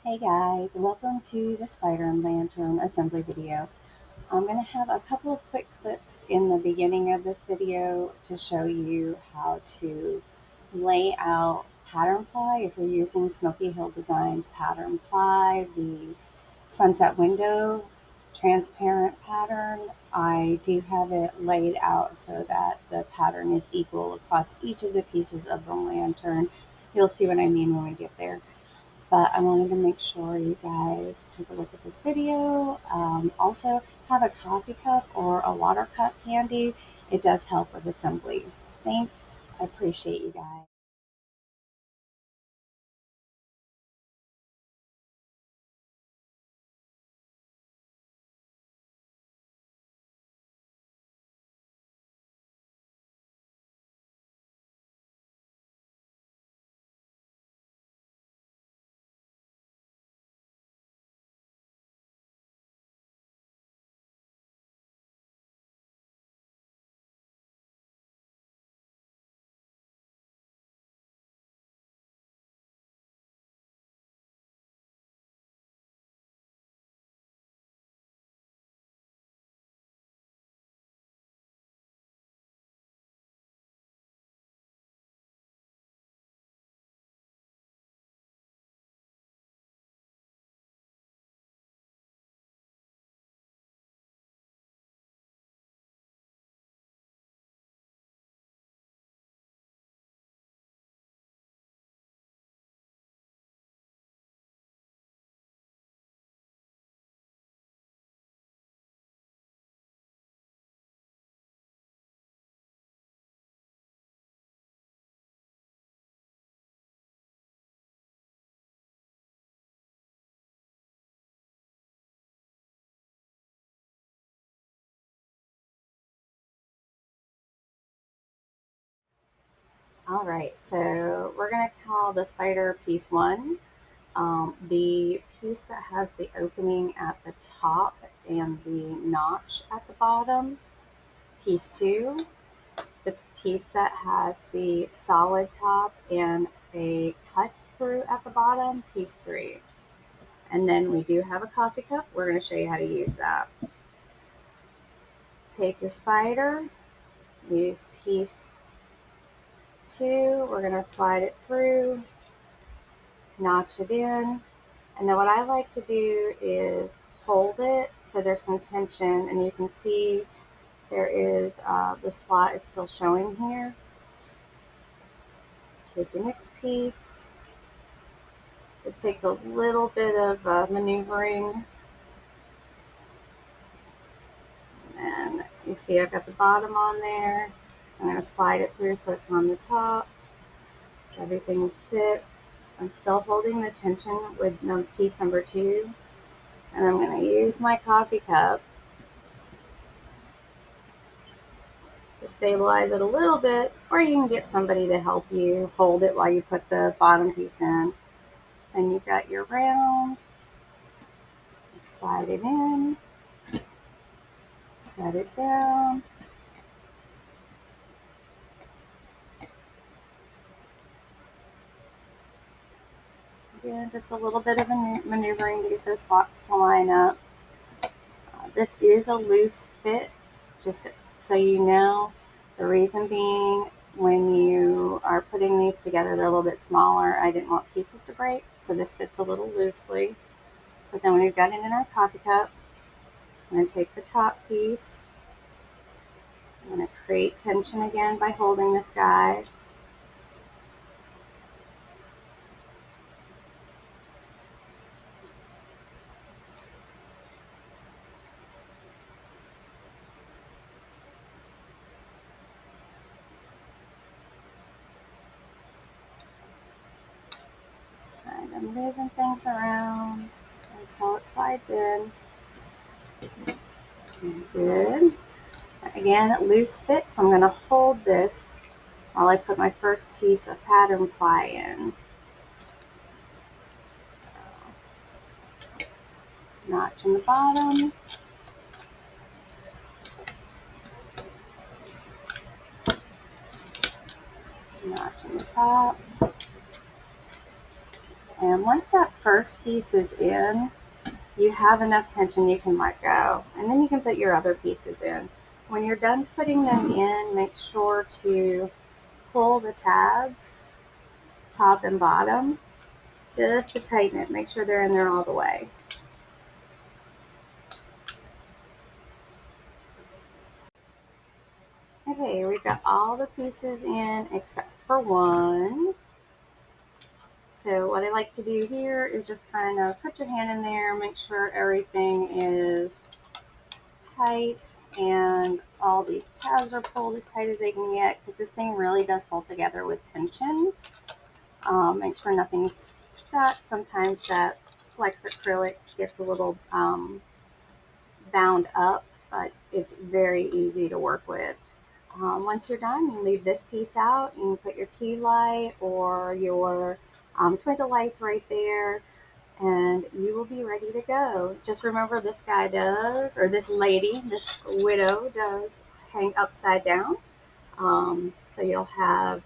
Hey guys, welcome to the spider and lantern assembly video. I'm going to have a couple of quick clips in the beginning of this video to show you how to lay out pattern ply if you're using Smoky Hill Designs pattern ply, the sunset window transparent pattern. I do have it laid out so that the pattern is equal across each of the pieces of the lantern. You'll see what I mean when we get there. But I wanted to make sure you guys took a look at this video. Also, have a coffee cup or a water cup handy. It does help with assembly. Thanks. I appreciate you guys. All right, so we're going to call the spider piece one. The piece that has the opening at the top and the notch at the bottom, piece two. The piece that has the solid top and a cut through at the bottom, piece three. And then we do have a coffee cup. We're going to show you how to use that. Take your spider, use piece two. We're going to slide it through, notch it in. And then what I like to do is hold it so there's some tension, and you can see there is the slot is still showing here. Take your next piece. This takes a little bit of maneuvering. And you see I've got the bottom on there. I'm going to slide it through so it's on the top. So everything's fit. I'm still holding the tension with piece number two. And I'm going to use my coffee cup to stabilize it a little bit, or you can get somebody to help you hold it while you put the bottom piece in. Then you've got your round. Slide it in. Set it down. Again, just a little bit of maneuvering to get those slots to line up. This is a loose fit, just so you know. The reason being, when you are putting these together, they're a little bit smaller. I didn't want pieces to break, so this fits a little loosely. But then when we've got it in our coffee cup, I'm going to take the top piece. I'm going to create tension again by holding this guy. Just kind of moving things around until it slides in. Good. Again, loose fit, so I'm going to hold this while I put my first piece of pattern ply in. Notch in the bottom. Notch in the top. And once that first piece is in, you have enough tension you can let go. And then you can put your other pieces in. When you're done putting them in, make sure to pull the tabs, top and bottom, just to tighten it. Make sure they're in there all the way. Okay, we've got all the pieces in except for one. So what I like to do here is just kind of put your hand in there, make sure everything is tight and all these tabs are pulled as tight as they can get, because this thing really does hold together with tension. Make sure nothing's stuck. Sometimes that flex acrylic gets a little bound up, but it's very easy to work with. Once you're done, you leave this piece out. You can put your tea light or your twinkle lights right there, and you will be ready to go. Just remember, this guy does, or this lady, this widow does hang upside down. So you'll have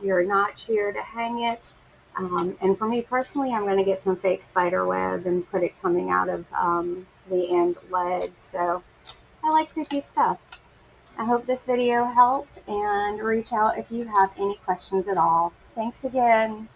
your notch here to hang it. And for me personally, I'm going to get some fake spider web and put it coming out of the end leg. So I like creepy stuff. I hope this video helped, and reach out if you have any questions at all. Thanks again.